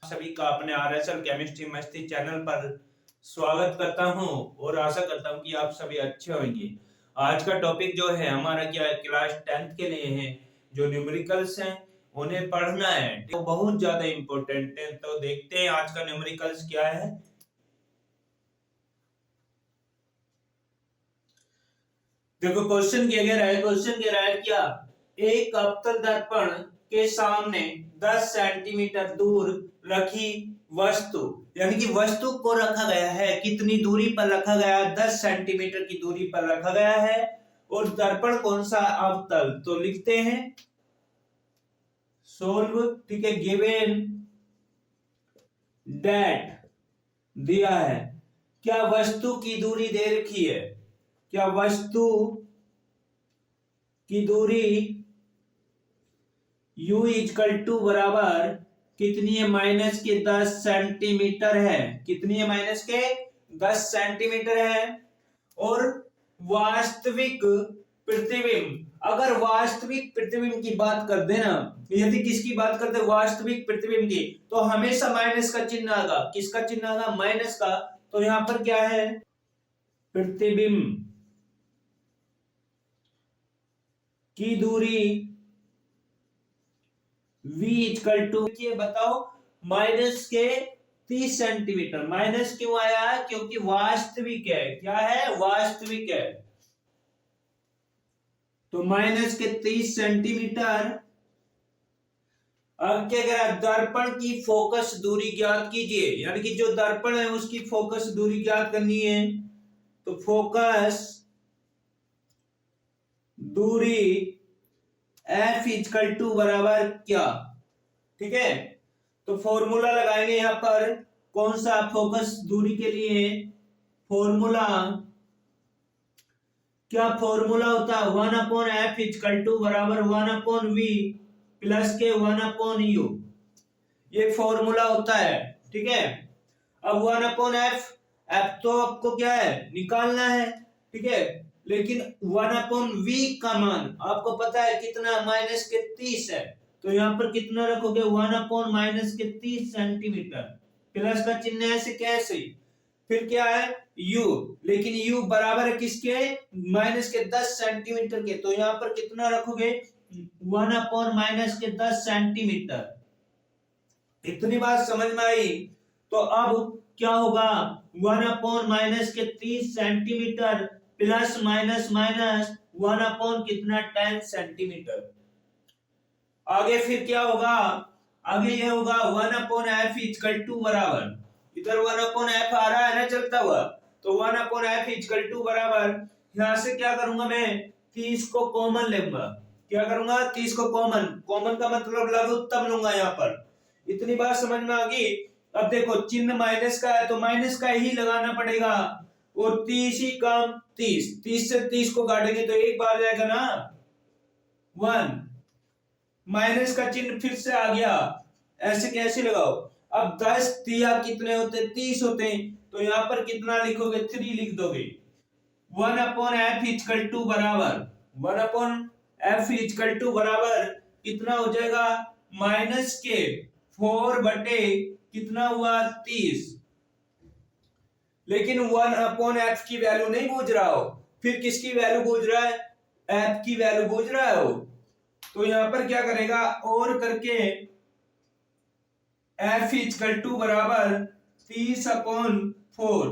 सभी का अपने आरएसएल केमिस्ट्री मस्ती चैनल पर स्वागत करता हूं और आशा करता हूं कि आप सभी अच्छे होंगे। आज का टॉपिक जो है हमारा क्या है, क्लास 10th के लिए है। जो न्यूमेरिकल्स हैं उन्हें पढ़ना है, तो बहुत ज्यादा इंपॉर्टेंट है। तो देखते हैं आज का न्यूमेरिकल्स क्या है। देखो क्वेश्चन क्या कह रहा है। क्वेश्चन कह रहा है क्या, एक अवतल दर्पण के सामने 10 सेंटीमीटर दूर रखी वस्तु, यानी कि वस्तु को रखा गया है, कितनी दूरी पर रखा गया है, 10 सेंटीमीटर की दूरी पर रखा गया है। और दर्पण कौन सा अवतल, तो लिखते हैं सोल्व। ठीक है, गिवन डेट दिया है, क्या वस्तु की दूरी दे रखी है, क्या वस्तु की दूरी u इक्वल टू बराबर कितनी है, माइनस के 10 सेंटीमीटर है। कितनी है, माइनस के 10 सेंटीमीटर है। और वास्तविक प्रतिबिंब, अगर वास्तविक प्रतिबिंब की बात कर देना, यदि किसकी बात करते, वास्तविक प्रतिबिंब की, तो हमेशा माइनस का चिन्ह आएगा। किसका चिन्ह आएगा, माइनस का। तो यहां पर क्या है, प्रतिबिंब की दूरी v इक्वल टू, बताओ, माइनस के 30 सेंटीमीटर। माइनस क्यों आया है, क्योंकि वास्तविक है। क्या है, वास्तविक है। तो माइनस के 30 सेंटीमीटर। अब क्या कह रहा है, दर्पण की फोकस दूरी ज्ञात कीजिए, यानी कि जो दर्पण है उसकी फोकस दूरी ज्ञात करनी है। तो फोकस दूरी f इक्वल टू बराबर क्या, ठीक है। तो फॉर्मूला लगाएंगे यहां पर, कौन सा, फोकस दूरी के लिए फॉर्मूला, क्या फॉर्मूला होता है, 1/f इक्वल टू बराबर 1/v प्लस के 1/u। ये फॉर्मूला होता है, ठीक है। अब 1/f, f तो आपको क्या है, निकालना है, ठीक है। लेकिन 1/v का मान आपको पता है कितना, माइनस के 30 है। तो यहां पर कितना रखोगे, 1/माइनस के 30 सेंटीमीटर, प्लस का चिन्ह ऐसे कैसे, फिर क्या है u, लेकिन u बराबर है किसके, माइनस के 10 सेंटीमीटर के। तो यहां पर कितना रखोगे, 1/माइनस के 10 सेंटीमीटर। इतनी बात समझ में आई। तो अब क्या होगा, 1/माइनस के 30 सेंटीमीटर प्लस माइनस माइनस 1/ कितना, 10 सेंटीमीटर। आगे फिर क्या होगा, आगे ये होगा 1/f इक्वल टू बराबर, इधर 1/f आ रहा है ना चलता हुआ, तो 1/f इक्वल टू बराबर, यहां से क्या करूंगा मैं, 30 को कॉमन लूंगा। क्या करूंगा, 30 को कॉमन, कॉमन का मतलब लघुत्तम लूंगा यहां पर। इतनी बात समझ में आ गई। अब देखो चिन्ह माइनस का है तो माइनस का ही लगाना पड़ेगा, और 30 ही कम 30, 30 से 30 को काटेंगे तो एक बार जाएगा ना 1, माइनस का चिन्ह फिर से आ गया, ऐसे कैसे लगाओ। अब 10 तिया कितने होते, 30 होते हैं, तो यहां पर कितना लिखोगे, 3 लिख दोगे। 1/f इक्वल टू बराबर, 1/f इक्वल टू बराबर कितना हो जाएगा, माइनस के 4 बटे कितना हुआ, 30। लेकिन 1/f की वैल्यू नहीं बूझ रहा हो, फिर किसकी वैल्यू बूझ रहा है, f की वैल्यू बूझ रहा हो। तो यहां पर क्या करेगा, और करके f इक्वल टू बराबर 30/4,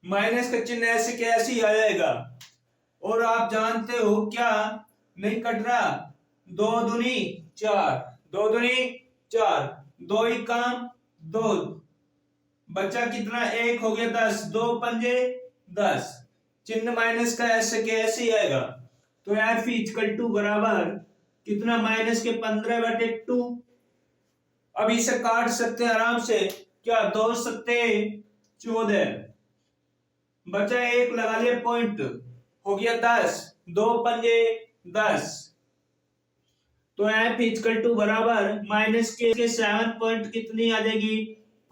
माइनस का चिन्ह ऐसे कैसे आ जाएगा। और आप जानते हो क्या, नहीं कट रहा, 2 दूनी 4, 2 दूनी 4, 2 ही काम 2, बचा कितना, 1 हो गया 10, 2 पंजे 10, चिन्ह माइनस का ऐसे कैसे आएगा। तो f इक्वल टू बराबर कितना, माइनस के 15/2। अब इसे काट सकते हैं आराम से, क्या, 2 सत्ते 14, बचा 1 लगा लिया पॉइंट, हो गया 10, 2 पंजे 10। तो f इक्वल टू बराबर माइनस के 7 पॉइंट कितनी आ जाएगी,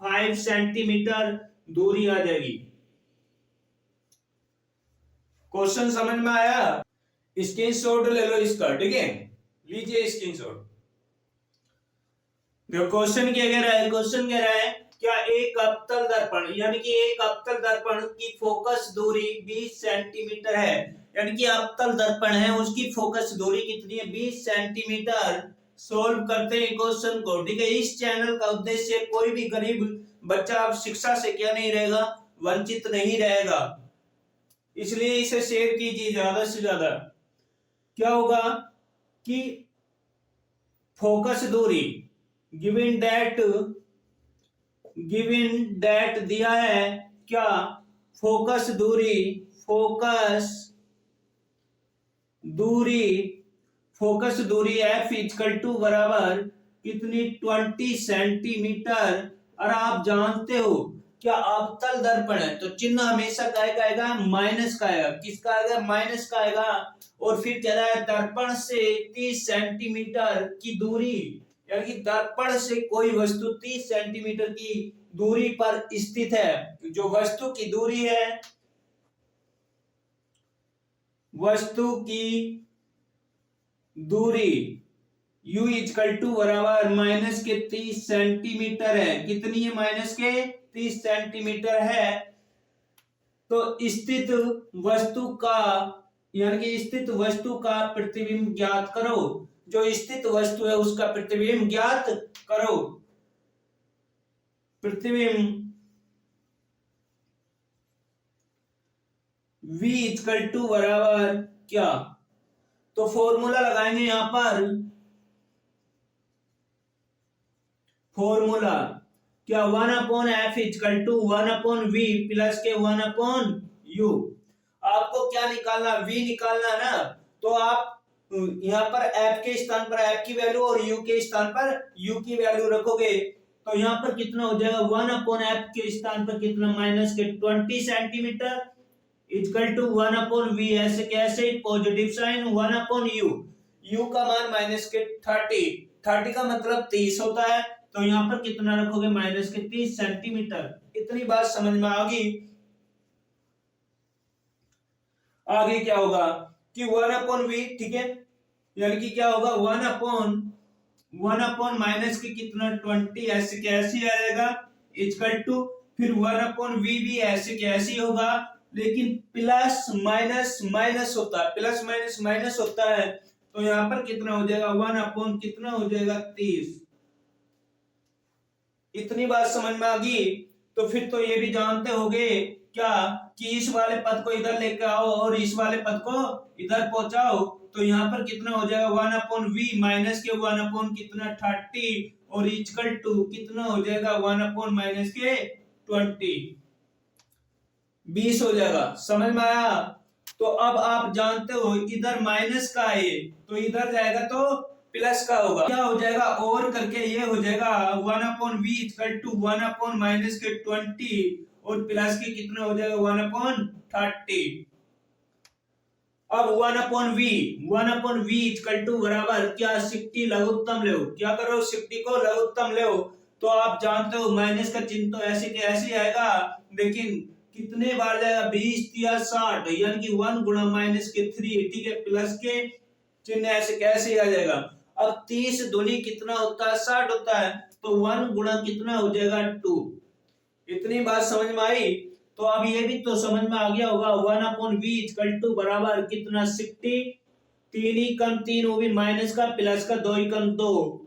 5 सेंटीमीटर दूरी आ जाएगी। क्वेश्चन समझ में आया, स्क्रीनशॉट ले लो इसका, ठीक है, लीजिए स्क्रीनशॉट। देखो क्वेश्चन क्या कह रहा है, क्वेश्चन कह रहा है क्या एक अवतल दर्पण यानी कि एक अवतल दर्पण की फोकस दूरी 20 सेंटीमीटर है, यानी कि अवतल दर्पण है उसकी फोकस दूरी कितनी है 20 सेंटीमीटर। सोल्व करते हैं क्वेश्चन को, ठीक है। इस चैनल का उद्देश्य कोई भी गरीब बच्चा अब शिक्षा से क्या नहीं रहेगा, वंचित नहीं रहेगा, इसलिए इसे शेयर कीजिए ज्यादा से ज्यादा। क्या होगा कि फोकस दूरी गिवन दैट दिया है क्या, फोकस दूरी f इक्वल टू बराबर कितनी 20 सेंटीमीटर। और आप जानते हो क्या अवतल दर्पण है तो चिन्ह हमेशा काय का आएगा, माइनस का आएगा। किसका आएगा, माइनस का आएगा। और फिर कह रहा है दर्पण से 30 सेंटीमीटर की दूरी, यानी कि दर्पण से कोई वस्तु 30 सेंटीमीटर की दूरी पर स्थित है। जो वस्तु की दूरी है, वस्तु की दूरी u इक्वल टू बराबर माइनस के 30 सेंटीमीटर है। कितनी है, माइनस के 30 सेंटीमीटर है। तो स्थित वस्तु का यानी कि स्थित वस्तु का प्रतिबिंब ज्ञात करो। जो स्थित वस्तु है उसका प्रतिबिंब ज्ञात करो। प्रतिबिंब v इक्वल टू बराबर क्या, तो फॉर्मूला लगाएंगे यहां पर। फॉर्मूला क्या, 1/f equal to 1/v plus के 1/u। आपको क्या निकालना, v निकालना ना। तो आप यहाँ पर f के स्थान पर f की वैल्यू और u के स्थान पर u की वैल्यू रखोगे तो यहाँ पर कितना हो जाएगा, 1/f के स्थान पर कितना, माइनस के 20 सेंटीमीटर इक्वल टू 1/v। ऐसे कैसे, पॉजिटिव साइन 1/u, u का मान माइनस के 30 का मतलब 30 होता है। तो यहाँ पर कितना रखोगे, माइनस के 30 सेंटीमीटर। इतनी बात समझ में आ गई। आगे क्या होगा कि 1/v, ठीक है, यानी कि क्या होगा 1/1 माइनस के कितना 20, ऐसे कैसे आएगा इक्वल टू, फिर 1/v भी ऐसे कैसे होगा, लेकिन प्लस माइनस माइनस होता है, प्लस माइनस माइनस होता है। तो यहाँ पर कितना हो जाएगा, 1/, कितना हो जाएगा 30। इतनी बात समझ में आ गई। तो फिर तो ये भी जानते होगे क्या कि इस वाले पद को इधर लेकर आओ और इस वाले पद को इधर पहुंचाओ। तो यहाँ पर कितना हो जाएगा, 1/v माइनस के 1/ कितना 30 और इक्वल टू कितना हो जाएगा 1/ माइनस के 20, 20 हो जाएगा। समझ में आया। तो अब आप जानते हो इधर माइनस का है तो इधर जाएगा तो प्लस का होगा। क्या हो जाएगा, और करके ये हो जाएगा 1/v इक्वल टू 1/ माइनस के 20 और प्लस के कितना हो जाएगा 1/30। अब 1/v इक्वल टू बराबर क्या, 60 लघुत्तम ले। क्या करो, 60 को लघुत्तम ले। तो आप जानते हो माइनस का चिन्ह तो ऐसे के ऐसे आएगा, लेकिन कितने बार जाएगा, 20 या 60, यानी कि 1 गुणा माइनस के 3, ठीक है, प्लस के चिन्ह ऐसे कैसे आ जाएगा। अब 30 दूनी कितना होता है, 60 होता है। तो 1 गुणा कितना हो जाएगा 2। इतनी बात समझ में आई। तो अब ये भी तो समझ में आ गया होगा, 1/v इक्वल टू बराबर कितना 60, 3 ही कम 3, वो भी माइनस का, प्लस का 2 ही कम 2।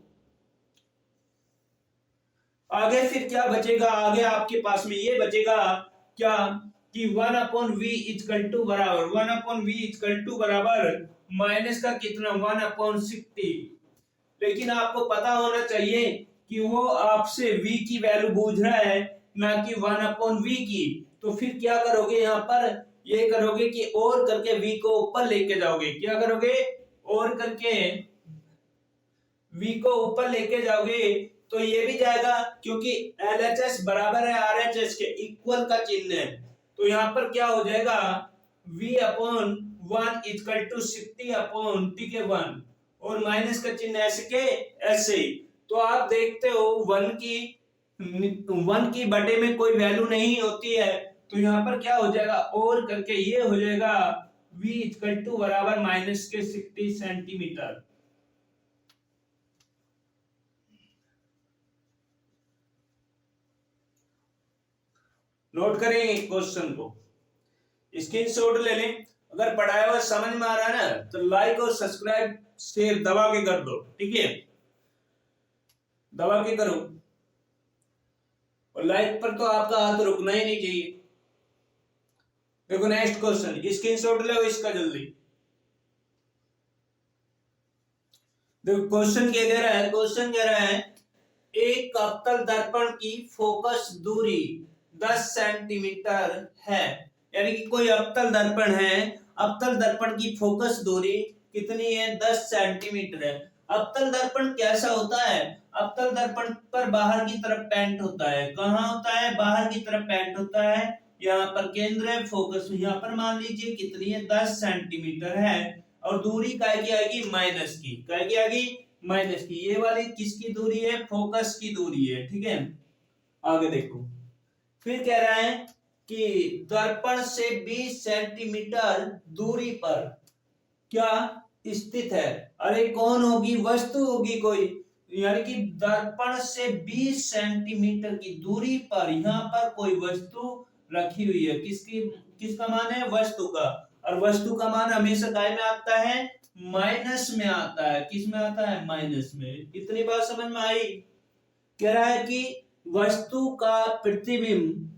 आगे फिर क्या बचेगा, आगे आपके पास में ये बचेगा क्या कि 1/v इक्वल टू बराबर 1/v इक्वल टू बराबर माइनस का कितना 1/60। लेकिन आपको पता होना चाहिए कि वो आपसे v की वैल्यू पूछ रहा है, ना कि 1/v की। तो फिर क्या करोगे, यहाँ पर ये करोगे कि और करके v को ऊपर लेके जाओगे। क्या करोगे, और करके v को ऊपर लेके जाओगे तो ये भी जाएगा, क्योंकि LHS बराबर है RHS के, इक्वल का चिन्ह है। तो यहाँ पर क्या हो जाएगा, v/1 इक्वल टू 60/, ठीक है, 1 और माइनस का चिन्ह ऐसे के ऐसे। तो आप देखते हो 1 की बटे में कोई वैल्यू नहीं होती है। तो यहाँ पर क्या हो जाएगा, और करके ये हो जाएगा v इक्वल टू बराबर माइनस के 60 सेंटीमीटर। नोट करेंगे क्वेश्चन को, स्क्रीनशॉट ले लें। अगर पढ़ाया हुआ समझ में आ रहा है ना तो लाइक और सब्सक्राइब शेयर दबा के कर दो, ठीक है, दबा के करो। और लाइक पर तो आपका हाथ रुकना ही नहीं चाहिए। देखो नेक्स्ट क्वेश्चन, स्क्रीनशॉट लो इसका जल्दी। देखो क्वेश्चन क्या कह रहा है, क्वेश्चन कह रहा है एक अवतल दर्पण की फोकस दूरी 10 सेंटीमीटर है। यानी कि कोई अवतल दर्पण है, अवतल दर्पण की फोकस दूरी कितनी है, 10 सेंटीमीटर है। अवतल दर्पण कैसा होता है, अवतल दर्पण पर बाहर की तरफ पेंट होता है। कहाँ होता है, बाहर की तरफ पेंट होता है। यहाँ पर केंद्र है, फोकस यहाँ पर मान लीजिए कितनी है, 10 सेंटीमीटर है। और दूरी काय की आएगी, माइनस की, काय की आएगी, माइनस की। ये वाली किसकी दूरी है, फोकस की दूरी है, ठीक है। आगे देखो, फिर कह रहा है कि दर्पण से 20 सेंटीमीटर दूरी पर क्या स्थित है। अरे कौन होगी, वस्तु होगी कोई। यानी कि दर्पण से 20 सेंटीमीटर की दूरी पर यहाँ पर कोई वस्तु रखी हुई है। किसकी, किसका मान है, वस्तु का। और वस्तु का मान हमेशा काय में आता है, माइनस में आता है। किस में आता है, माइनस में। इतनी बात समझ में आई। कह रहा है कि वस्तु का प्रतिबिंब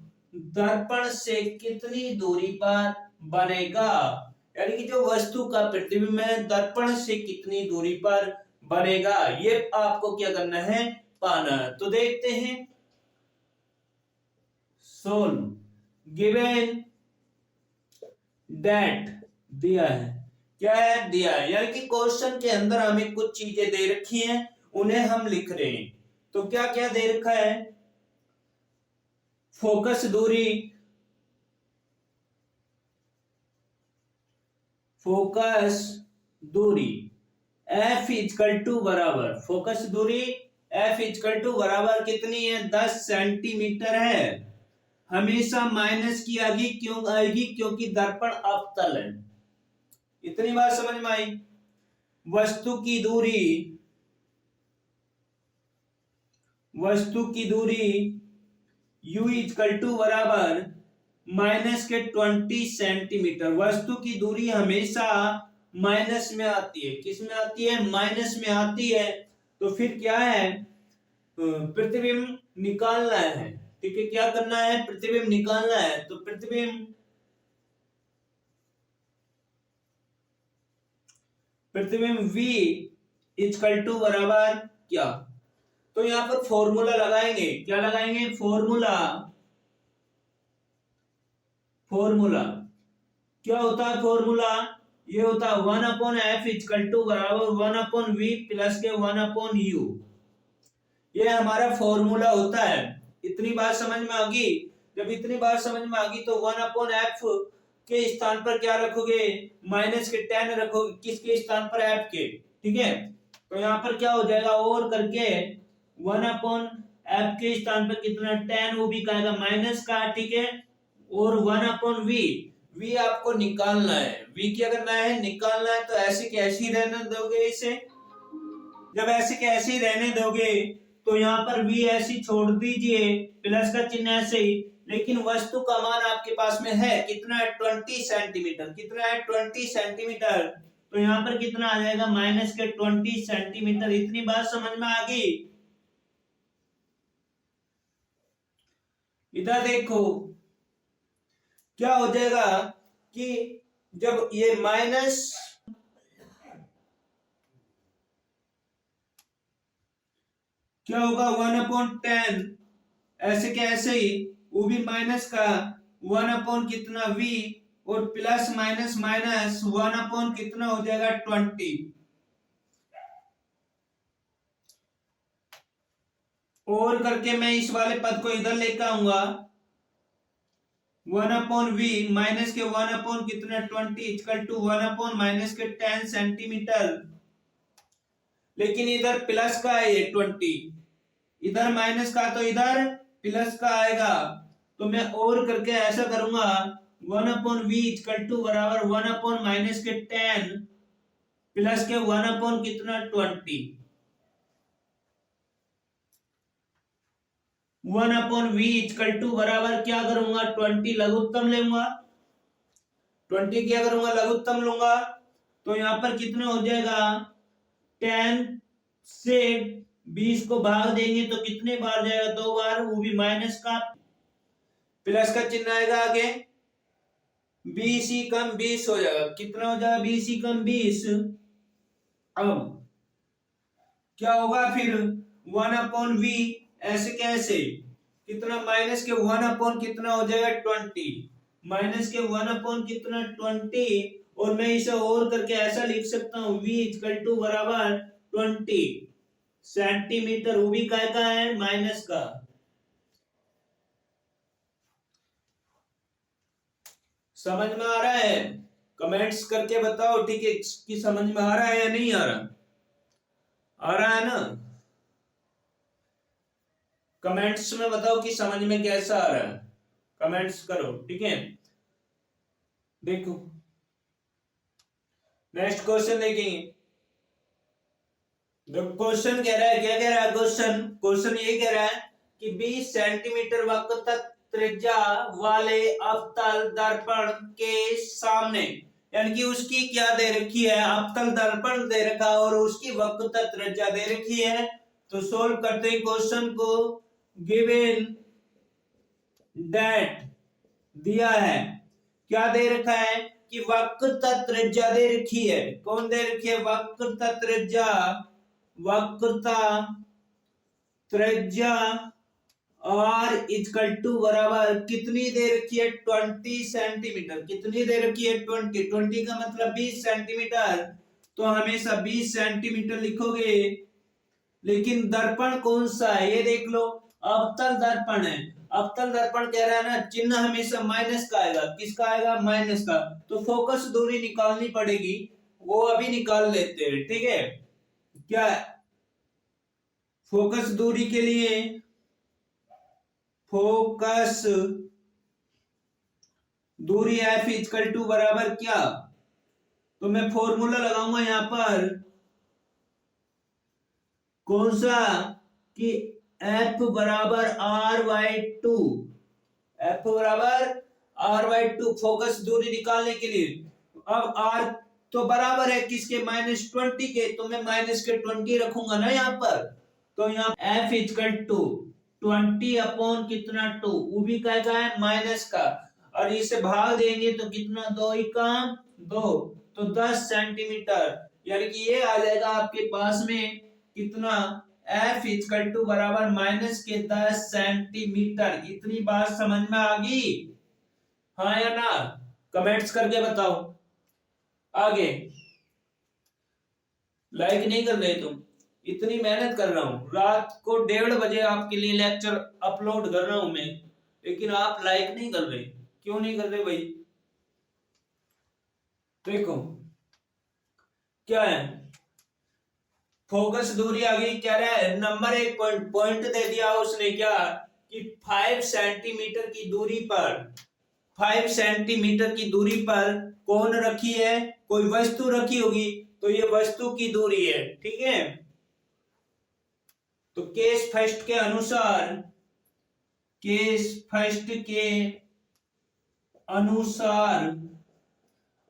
दर्पण से कितनी दूरी पर बनेगा। यानी कि जो वस्तु का प्रतिबिंब है दर्पण से कितनी दूरी पर बनेगा, ये आपको क्या करना है, पाना। तो देखते हैं, सोल्व गिवन दैट दिया है, क्या है, दिया है। यानी कि क्वेश्चन के अंदर हमें कुछ चीजें दे रखी हैं, उन्हें हम लिख रहे हैं। तो क्या क्या दे रखा है, फोकस दूरी, फोकस दूरी F इजकल टू बराबर, फोकस दूरी F इजकल टू बराबर कितनी है, 10 सेंटीमीटर है। हमेशा माइनस की आएगी, क्यों आएगी, क्योंकि दर्पण अवतल है। इतनी बात समझ में आई। वस्तु की दूरी, वस्तु की दूरी U इजकल टू बराबर माइनस के 20 सेंटीमीटर। वस्तु की दूरी हमेशा माइनस में आती है। किस में आती है, माइनस में आती है। तो फिर क्या है, प्रतिबिंब निकालना है, ठीक है। क्या करना है, प्रतिबिंब निकालना है। तो प्रतिबिंब, प्रतिबिंब V इजकल टू बराबर क्या, तो यहां पर फॉर्मूला लगाएंगे। क्या लगाएंगे, फॉर्मूला। फॉर्मूला क्या होता है, फॉर्मूला ये होता है 1/f इजकल टू बराबर 1/v प्लस के 1/u। ये हमारा फॉर्मूला होता है। इतनी बात समझ में आ गई। जब इतनी बात समझ में आ गई तो 1/f के स्थान पर क्या रखोगे, माइनस के 10 रखोगे। किसके स्थान पर, f के, ठीक है। तो यहाँ पर क्या हो जाएगा, और करके 1/f के स्थान पर कितना, 10, वो भी कहेगा माइनस का, ठीक है। और 1/v, v आपको निकालना है। v क्या करना है, निकालना है। तो ऐसे कैसे ही रहने दोगे इसे, जब ऐसे कैसे ही रहने दोगे तो यहाँ पर v ऐसी छोड़ दीजिए, प्लस का चिन्ह ऐसे ही। लेकिन वस्तु का मान आपके पास में है कितना है, 20 सेंटीमीटर। कितना है, 20 सेंटीमीटर। तो यहाँ पर कितना आ जाएगा, माइनस के 20 सेंटीमीटर। इतनी बात समझ में आ गई। इधर देखो क्या हो जाएगा कि जब ये माइनस, क्या होगा, 1/10 ऐसे के ऐसे ही, वो भी माइनस का 1/ कितना, v, और प्लस माइनस माइनस 1/ कितना हो जाएगा, 20। और करके मैं इस वाले पद को इधर लेकर आऊंगा, 1/v माइनस के 1/ कितना, 20 इक्वल टू 1/ माइनस के 10 सेंटीमीटर। लेकिन इधर प्लस का है ये 20, इधर माइनस का, तो इधर प्लस का आएगा। तो मैं और करके ऐसा करूंगा, 1/v इक्वल टू बराबर 1/ माइनस के 10 प्लस के 1/ कितना, 20। 1/v इक्वल टू बराबर क्या करूंगा, 20 लघुत्तम लूंगा, 20 क्या करूंगा, लघुत्तम लूंगा। तो यहां पर कितना हो जाएगा, 10 से 20 को भाग देंगे तो कितने बार जाएगा, 2 बार, वो भी माइनस का, प्लस का चिन्ह आएगा आगे, 20 कम 20 हो जाएगा, कितना हो जाएगा, 20 कम 20। अब क्या होगा फिर, 1/v, ऐसे कैसे, कितना माइनस के 1 कितना हो जाएगा, 20, माइनस के 1 कितना, 20, और मैं इसे और करके ऐसा लिख सकता हूं, v इक्वल टू बराबर 20 सेंटीमीटर, वो भी काय का है, माइनस का। समझ में आ रहा है, कमेंट्स करके बताओ, ठीक है, कि समझ में आ रहा है या नहीं आ रहा, आ रहा है ना, कमेंट्स में बताओ कि समझ में कैसा आ रहा है, कमेंट्स करो, ठीक है। देखो नेक्स्ट क्वेश्चन देखेंगे। क्वेश्चन कह रहा है, क्या कह रहा है क्वेश्चन, क्वेश्चन ये कह रहा है कि 20 सेंटीमीटर वक्रता त्रिज्या वाले अवतल दर्पण के सामने, यानी कि उसकी क्या दे रखी है, अवतल दर्पण दे रखा और उसकी वक्रता त्रिज्या दे रखी है। तो सोल्व करते हैं क्वेश्चन को। गिवन दैट, दिया है, क्या दे रखा है कि वक्रता त्रिज्या दे रखी है, कौन दे रखी है, वक्रता त्रिज्या, वक्रता त्रिज्या r इक्वल टू बराबर कितनी दे रखी है, 20 सेंटीमीटर, कितनी दे रखी है, 20, 20 का मतलब 20 सेंटीमीटर, तो हमेशा 20 सेंटीमीटर लिखोगे। लेकिन दर्पण कौन सा है ये देख लो, अवतल दर्पण है, अवतल दर्पण कह रहा है ना, चिन्ह हमेशा माइनस का आएगा, किसका आएगा, माइनस का, तो फोकस दूरी निकालनी पड़ेगी, वो अभी निकाल लेते हैं, ठीक है। क्या फोकस दूरी के लिए, फोकस दूरी एफ इक्वल टू बराबर क्या, तो मैं फॉर्मूला लगाऊंगा यहां पर, कौन सा, कि एफ बराबर r/2, एफ बराबर r/2, फोकस दूरी निकालने के लिए। अब r तो बराबर है किसके, -20 के, तो मैं माइनस के 20 रखूंगा ना यहाँ पर, तो यहाँ एफ इक्वल टू 20 कितना 2, वो भी क्या है, माइनस का, और इसे भाग देंगे तो कितना, 2 का 2, तो 10 सेंटीमीटर, यानी कि ये आ जाएगा आपके पास में कितना, एफ इक्वल टू बराबर माइनस के 10 सेंटीमीटर। इतनी बात समझ में आ गई, हाँ या ना, कमेंट्स करके बताओ। आगे लाइक नहीं कर रहे तुम, इतनी मेहनत कर रहा हूं, रात को 1:30 बजे आपके लिए लेक्चर अपलोड कर रहा हूं मैं, लेकिन आप लाइक नहीं कर रहे, क्यों नहीं कर रहे भाई। देखो क्या है, फोकस दूरी आ गई, क्या रहा है, नंबर 1 पॉइंट दे दिया उसने, क्या कि 5 सेंटीमीटर की दूरी पर, 5 सेंटीमीटर की दूरी पर कौन रखी है, कोई वस्तु रखी होगी, तो ये वस्तु की दूरी है, ठीक है। तो केस फर्स्ट के अनुसार, केस फर्स्ट के अनुसार,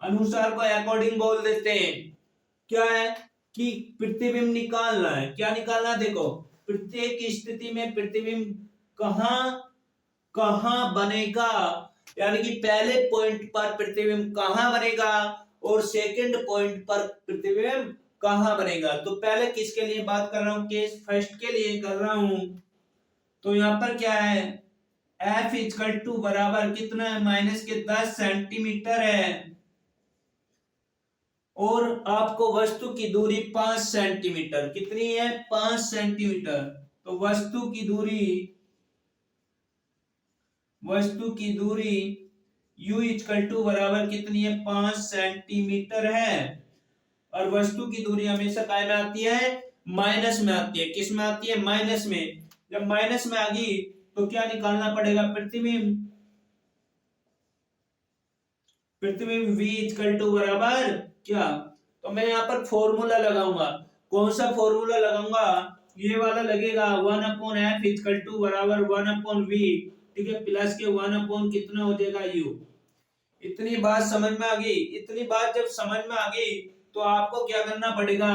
अनुसार को अकॉर्डिंग बोल देते हैं, क्या है कि प्रतिबिंब निकालना है, क्या निकालना, देखो प्रत्येक स्थिति में प्रतिबिंब कहां कहां बनेगा, यानी कि पहले पॉइंट पर प्रतिबिंब कहां बनेगा और सेकंड पॉइंट पर प्रतिबिंब कहां बनेगा। तो पहले किसके लिए बात कर रहा हूं, केस फर्स्ट के लिए कर रहा हूं, तो यहां पर क्या है, एफ इक्वल टू बराबर कितना है, माइनस के 10 सेंटीमीटर है, और आपको वस्तु की दूरी 5 सेंटीमीटर, कितनी है, 5 सेंटीमीटर, तो वस्तु की दूरी, वस्तु की दूरी u इक्वल टू बराबर कितनी है, 5 सेंटीमीटर है, और वस्तु की दूरी हमेशा काय में आती है, माइनस में आती है, किस में आती है, माइनस में। जब माइनस में आ गई तो क्या निकालना पड़ेगा, प्रतिबिंब, प्रतिबिंब v इक्वल टू बराबर क्या, तो मैं यहाँ पर फॉर्मूला लगाऊंगा, कौन सा फॉर्मूला लगाऊंगा, ये वाला लगेगा 1/f इक्वल टू बराबर 1/v, ठीक है, प्लस के 1 कितना हो जाएगा u। इतनी बात समझ में आ गई। इतनी बात जब समझ में आ गई तो आपको क्या करना पड़ेगा,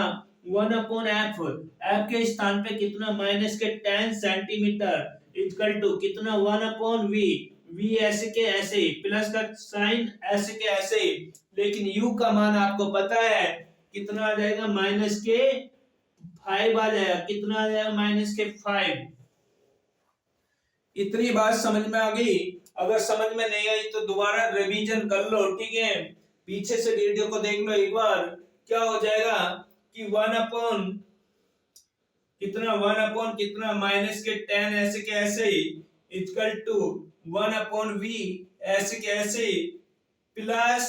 1/f, f के स्थान पे कितना माइनस के 10 सेंटीमीटर इक्वल टू कितना 1/v, v ऐसे के ऐसे प्लस का साइन ऐसे के ऐसे, लेकिन u का मान आपको पता है कितना आ जाएगा, माइनस के 5 आ जाएगा। कितना आ जाएगा, माइनस के 5। इतनी बात समझ में आ गई। अगर समझ में नहीं आई तो दोबारा रिवीजन कर लो, ठीक है, पीछे से वीडियो को देख लो एक बार। क्या हो जाएगा कि 1 कितना माइनस के 10 ऐसे के ऐसे इक्वल टू 1/v ऐसे के ऐसे प्लस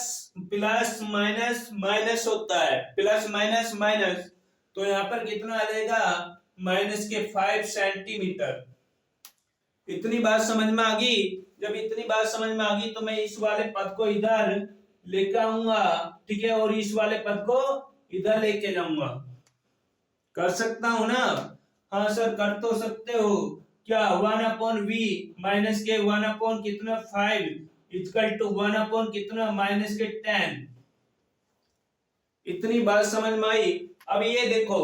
प्लस माइनस माइनस होता है, प्लस माइनस माइनस, तो यहाँ पर कितना आ जाएगा, माइनस के 5 सेंटीमीटर। इतनी बात समझ में आ गई। जब इतनी बात समझ में आ गई तो मैं इस वाले पद को इधर लेकर आऊंगा, ठीक है, और इस वाले पद को इधर लेके जाऊंगा। कर सकता हूं ना? हाँ सर, कर तो सकते हो। क्या 1/v माइनस के 1 कितना 5 इक्वल टू 1 कितना माइनस के 10। इतनी बात समझ में आई। अब ये देखो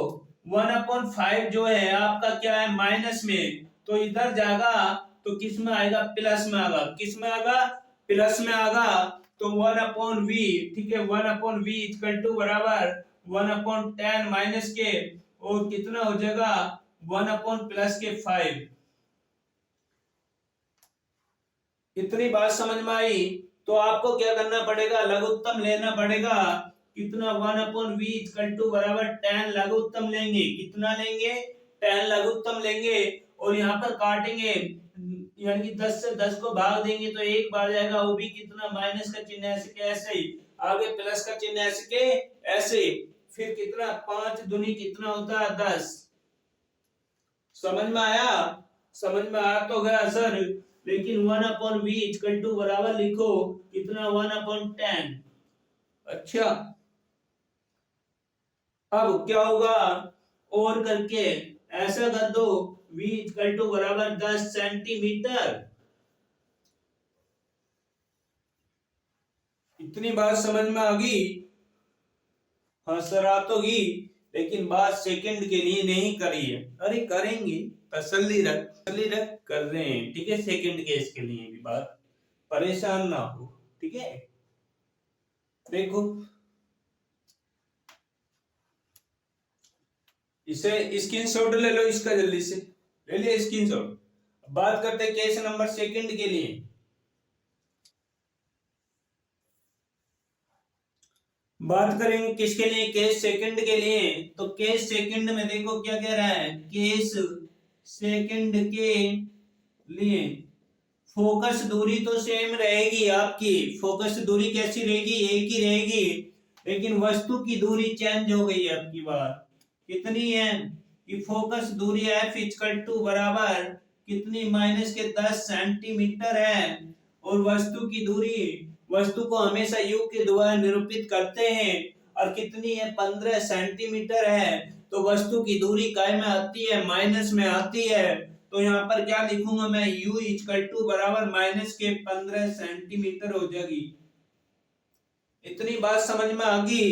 1/5 जो है आपका क्या है, माइनस में, तो इधर जाएगा तो किस में आएगा, प्लस में आएगा। किस में आएगा, प्लस में आएगा। तो 1/v, ठीक है, 1/v इक्वल टू बराबर 1/10 माइनस के, और कितना हो जाएगा 1 प्लस के 5। इतनी बात समझ में आई। तो आपको क्या करना पड़ेगा, लघुत्तम लेना पड़ेगा। कितना 1/v इक्वल टू बराबर 10 लघुत्तम लेंगे। कितना लेंगे, 10 लघुत्तम लेंगे, और यहाँ पर काटेंगे, यानी कि 10 से 10 को भाग देंगे तो 1 बार जाएगा, वो भी कितना, माइनस का चिन्ह ऐसे के ऐसे, आगे प्लस का चिन्ह ऐसे के ऐसे, फिर कितना 5 दूनी कितना होता है 10। समझ में आया? समझ में आ तो गया सर, लेकिन 1/v इक्वल टू बराबर लिखो कितना 1/10। अच्छा, अब क्या होगा, और करके ऐसा कर दो, v इक्वल टू बराबर 10 सेंटीमीटर। इतनी बात समझ में आ गई? हाँ सर, आ तो गई, लेकिन बात सेकंड के लिए नहीं करी है। अरे करेंगे, तसल्ली रख कर रहे हैं, ठीक है, सेकंड केस के लिए भी बात, परेशान ना हो, ठीक है। देखो इसे स्क्रीनशॉट ले लो, इसका जल्दी से ले लिया स्क्रीनशॉट। बात करते हैं केस नंबर सेकंड के लिए। बात करेंगे किसके लिए, केस सेकंड के लिए। तो केस सेकंड में देखो क्या कह रहा है, केस सेकंड के लिए फोकस दूरी तो सेम रहेगी आपकी। फोकस दूरी कैसी रहेगी, एक ही रहेगी, लेकिन वस्तु की दूरी चेंज हो गई है आपकी बार। कितनी है कि फोकस दूरी f इक्वल टू बराबर कितनी, माइनस के 10 सेंटीमीटर है, और वस्तु की दूरी, वस्तु को हमेशा u के द्वारा निरूपित करते हैं, और कितनी है 15 सेंटीमीटर है। तो वस्तु की दूरी काय में आती है, माइनस में आती है। तो यहाँ पर क्या लिखूंगा मैं, u इक्वल टू बराबर माइनस के 15 सेंटीमीटर हो जाएगी। इतनी बात समझ में आ गई?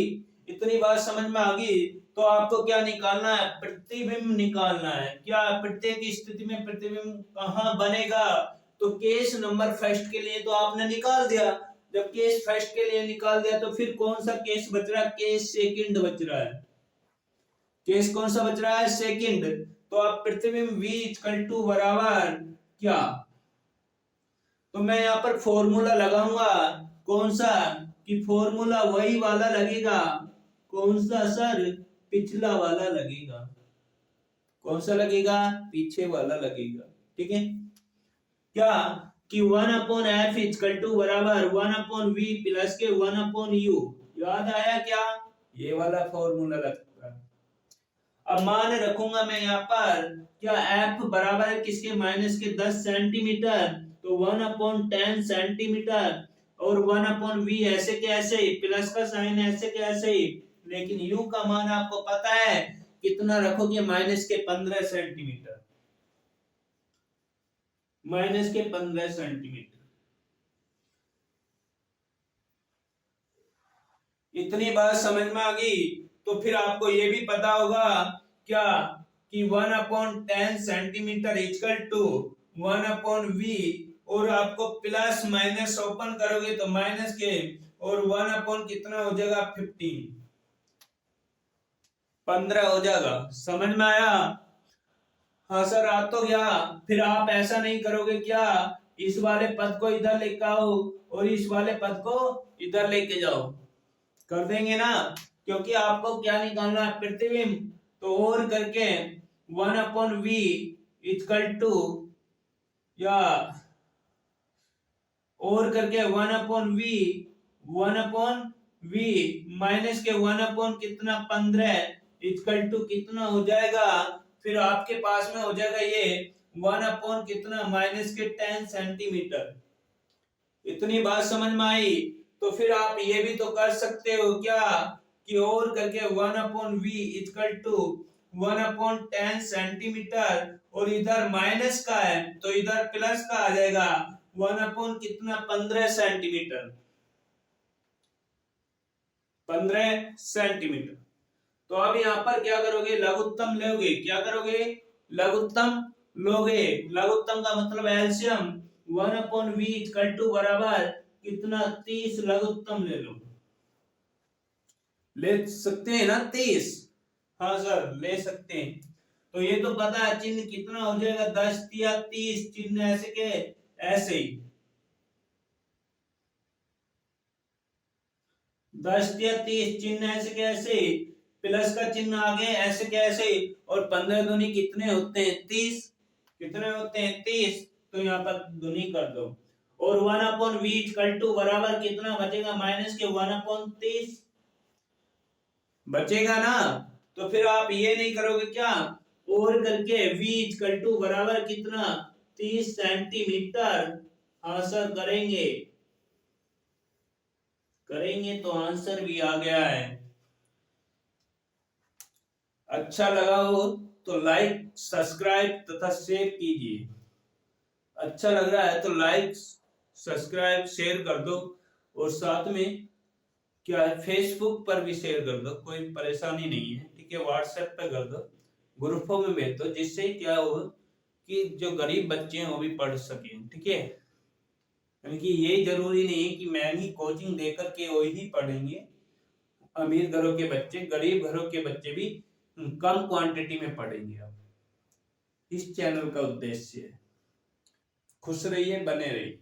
इतनी बात समझ में आ गई तो आपको क्या निकालना है, प्रतिबिंब निकालना है। क्या प्रत्येक स्थिति में प्रतिबिंब कहाँ बनेगा, तो केस नंबर फर्स्ट के लिए तो आपने निकाल दिया। जब केस फर्स्ट के लिए निकाल दिया तो फिर कौन सा केस बच रहा है, केस सेकंड बच रहा है। केस कौन सा बच रहा है, सेकंड। तो आप प्रतिबिंब v इक्वल टू बराबर क्या, तो मैं यहाँ पर फॉर्मूला लगाऊंगा, कौन सा, कि फॉर्मूला वही वाला लगेगा, कौन सा सर, पिछला वाला लगेगा। कौन सा लगेगा, पीछे वाला लगेगा, ठीक है। क्या कि 1/f इक्वल टू बराबर 1/v प्लस के 1/u। याद आया क्या, ये वाला फॉर्मूला लगता है। अब मान रखूंगा मैं यहाँ पर, क्या f बराबर है किसके, माइनस के 10 सेंटीमीटर, तो 1/10 सेंटीमीटर, और 1/v ऐसे के ऐसे, प्लस का साइन ऐसे के ऐसे, लेकिन u का मान आपको पता है कितना रखोगे, माइनस के 15 सेंटीमीटर, माइनस के 15 सेंटीमीटर। इतनी बात समझ में आ गई तो फिर आपको ये भी पता होगा क्या कि 1/10 सेंटीमीटर इक्वल टू 1/v, और आपको प्लस माइनस ओपन करोगे तो माइनस के, और 1 कितना हो जाएगा 15 हो जाएगा। समझ में आया? हाँ सर आ तो गया। फिर आप ऐसा नहीं करोगे क्या, इस वाले पद को इधर लेके आओ और इस वाले पद को इधर लेके जाओ, कर देंगे ना, क्योंकि आपको क्या निकालना है, प्रतिबिंब। तो और करके 1/v इक्वल टू, या और करके 1/v माइनस के 1 कितना 15 इक्वल टू कितना हो जाएगा, फिर आपके पास में हो जाएगा ये 1 कितना माइनस के 10 सेंटीमीटर। इतनी बात समझ में आई? तो फिर आप ये भी तो कर सकते हो क्या कि और करके 1/v इक्वल टू 1/10 सेंटीमीटर, और इधर माइनस का है तो इधर प्लस का आ जाएगा 1 कितना 15 सेंटीमीटर, 15 सेंटीमीटर। तो अब यहाँ पर क्या करोगे, लघुत्तम लोगे। क्या करोगे, लघुत्तम लोगे। लघुत्तम का मतलब एलसीएम 1/v इक्वल टू बराबर कितना 30 लघुत्तम ले लो। ले सकते हैं ना 30? हाँ सर ले सकते हैं। तो ये तो पता है चिन्ह कितना हो जाएगा, 10 या 30 चिन्ह ऐसे के ऐसे ही, 10 या 30 चिन्ह ऐसे के ऐसे ही, प्लस का चिन्ह आगे ऐसे के ऐसे ही, और 15 दूनी कितने होते हैं 30, कितने होते हैं 30, तो यहाँ पर दूनी कर दो। और 1/v इक्वल टू बराबर कितना बचेगा, माइनस के 1/30 बचेगा ना। तो फिर आप ये नहीं करोगे क्या, और करके v इक्वल टू बराबर कितना 30 सेंटीमीटर। आंसर करेंगे, करेंगे तो आंसर भी आ गया है। अच्छा लगा हो तो लाइक सब्सक्राइब तथा शेयर कीजिए। अच्छा लग रहा है तो लाइक सब्सक्राइब शेयर कर दो, और साथ में क्या है फेसबुक पर भी शेयर कर दो, कोई परेशानी नहीं है, ठीक है। व्हाट्सएप पे कर दो, ग्रुपों में भेज दो, जिससे क्या हो कि जो गरीब बच्चे हैं वो भी पढ़ सके, ठीक है। यानी कि ये जरूरी नहीं है कि महंगी कोचिंग देकर के वो ही पढ़ेंगे, अमीर घरों के बच्चे, गरीब घरों के बच्चे भी कम क्वांटिटी में पढ़ेंगे। अब इस चैनल का उद्देश्य है। खुश रहिए, बने रहिए।